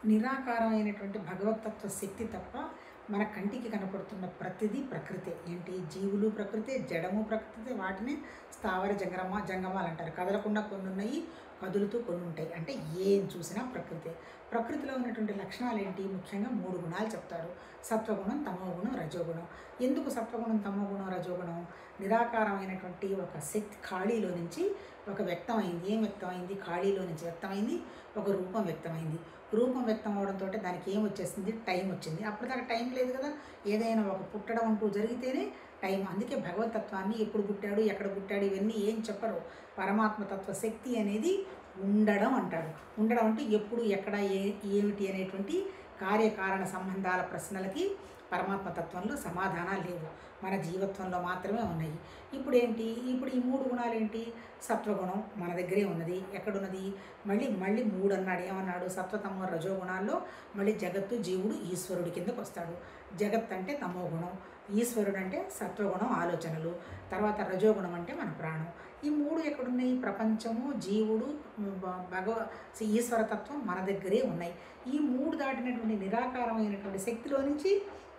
నిరాకారమైనటువంటి భగవతత్వ శక్తి తప్ప మన కంటికి కనపడుతున్న ప్రతిదీ ప్రకృతే. ఏంటి? జీవులు ప్రకృతే, జడము ప్రకృతే, వాటిని స్థావర జంగమాలు అంటారు. కదలకుండా కొన్ని ఉన్నాయి, కదులుతూ కొన్ని ఉంటాయి. అంటే ఏం చూసినా ప్రకృతే. ప్రకృతిలో ఉన్నటువంటి లక్షణాలు ఏంటి? ముఖ్యంగా 3 గుణాలు చెప్తారు: సత్వగుణం, తమోగుణం, రజోగుణం. ఎందుకు సత్వగుణం, తమోగుణం, రజోగుణం? నిరాకారమైనటువంటి ఒక శక్తి ఖాళీలో నుంచి ఒక వ్యక్తమైంది. ఏం వ్యక్తమైంది? ఖాళీలో నుంచి వ్యక్తమైంది ఒక రూపం వ్యక్తమైంది. రూపం వ్యక్తం అవడంతో దానికి ఏం వచ్చేసింది? టైం వచ్చింది. అప్పటిదాకా టైం లేదు కదా. ఏదైనా ఒక పుట్టడం అంటూ జరిగితేనే టైం. అందుకే భగవతత్వాన్ని ఎప్పుడు పుట్టాడు, ఎక్కడ పుట్టాడు, ఇవన్నీ ఏం చెప్పరు. పరమాత్మతత్వ శక్తి అనేది ఉండడం అంటారు. ఉండడం అంటే ఎప్పుడు, ఎక్కడ, ఏమిటి అనేటువంటి కార్యకారణ సంబంధాల ప్రశ్నలకి పరమాత్మతత్వంలో సమాధానాలు లేవు. మన జీవత్వంలో మాత్రమే ఉన్నాయి. ఇప్పుడు ఏంటి? ఇప్పుడు ఈ 3 గుణాలు ఏంటి? సత్వగుణం మన దగ్గరే ఉన్నది. ఎక్కడున్నది? మళ్ళీ 3 అన్నాడు. ఏమన్నాడు? సత్వతమో రజోగుణాల్లో మళ్ళీ జగత్తు, జీవుడు, ఈశ్వరుడి కిందకు వస్తాడు. జగత్ అంటే తమోగుణం, ఈశ్వరుడు అంటే సత్వగుణం, ఆలోచనలు, తర్వాత రజోగుణం అంటే మన ప్రాణం. ఈ 3 ఎక్కడున్నాయి? ప్రపంచము, జీవుడు, ఈశ్వరతత్వం మన దగ్గరే ఉన్నాయి. ఈ 3 దాటినటువంటి నిరాకారమైనటువంటి శక్తిలో నుంచి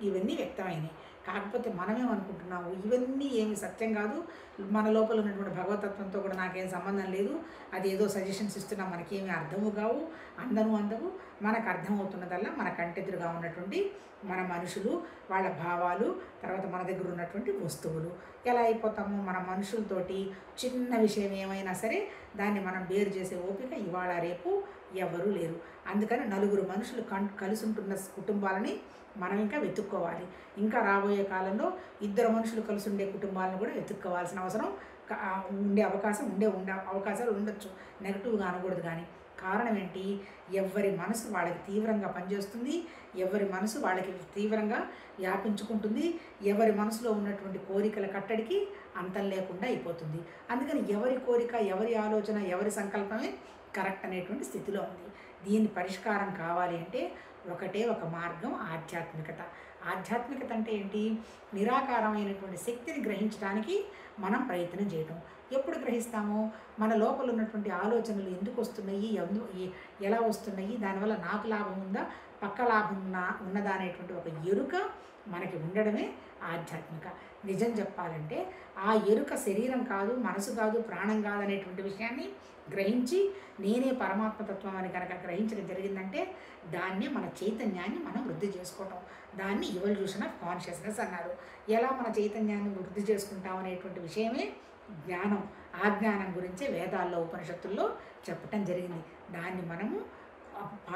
ఇవన్నీ వ్యక్తమైనాయి. కాకపోతే మనమేమనుకుంటున్నాము, ఇవన్నీ ఏమి సత్యం కాదు, మన లోపల ఉన్నటువంటి భగవతత్వంతో కూడా నాకేం సంబంధం లేదు, అదేదో సజెషన్స్ ఇస్తున్నా మనకేమీ అర్థము కావు, అందవు. మనకు అర్థమవుతున్నదల్లా మన కంటెదురుగా ఉన్నటువంటి మన మనుషులు, వాళ్ళ భావాలు, తర్వాత మన దగ్గర ఉన్నటువంటి వస్తువులు. ఎలా అయిపోతాము? మన మనుషులతోటి చిన్న విషయం ఏమైనా సరే దాన్ని మనం బేరు చేసే ఓపిక ఇవాళ రేపు ఎవరూ లేరు. అందుకని 4 మనుషులు కలిసి ఉంటున్న కుటుంబాలని మనం ఇంకా వెతుక్కోవాలి. ఇంకా రాబోయే కాలంలో 2 మనుషులు కలిసి ఉండే కుటుంబాలను కూడా వెతుక్కోవాల్సిన అవసరం ఉండే అవకాశాలు ఉండొచ్చు. నెగటివ్గా అనకూడదు. కానీ కారణం ఏంటి? ఎవరి మనసు వాళ్ళకి తీవ్రంగా పనిచేస్తుంది, ఎవరి మనసు వాళ్ళకి తీవ్రంగా వ్యాపించుకుంటుంది, ఎవరి మనసులో ఉన్నటువంటి కోరికల కట్టడికి అంతం లేకుండా అయిపోతుంది. అందుకని ఎవరి కోరిక, ఎవరి ఆలోచన, ఎవరి సంకల్పమే కరెక్ట్ అనేటువంటి స్థితిలో ఉంది. దీని పరిష్కారం కావాలి అంటే ఒకటే ఒక మార్గం: ఆధ్యాత్మికత. ఆధ్యాత్మికత అంటే ఏంటి? నిరాకారమైనటువంటి శక్తిని గ్రహించడానికి మనం ప్రయత్నం చేయటం. ఎప్పుడు గ్రహిస్తాము? మన లోపల ఉన్నటువంటి ఆలోచనలు ఎందుకు వస్తున్నాయి, ఎలా వస్తున్నాయి, దానివల్ల నాకు లాభం ఉందా, పక్క లాభం ఉన్నదా అనేటువంటి ఒక ఎరుక మనకి ఉండడమే ఆధ్యాత్మిక. నిజం చెప్పాలంటే ఆ ఎరుక శరీరం కాదు, మనసు కాదు, ప్రాణం కాదు అనేటువంటి విషయాన్ని గ్రహించి నేనే పరమాత్మతత్వం అని కనుక గ్రహించడం జరిగిందంటే దాన్నే మన చైతన్యాన్ని మనం వృద్ధి చేసుకోవటం. దాన్ని ఎవల్యూషన్ ఆఫ్ కాన్షియస్నెస్ అన్నారు. ఎలా మన చైతన్యాన్ని వృద్ధి చేసుకుంటాం అనేటువంటి విషయమే జ్ఞానం. ఆ జ్ఞానం గురించే వేదాల్లో, ఉపనిషత్తుల్లో చెప్పటం జరిగింది. దాన్ని మనము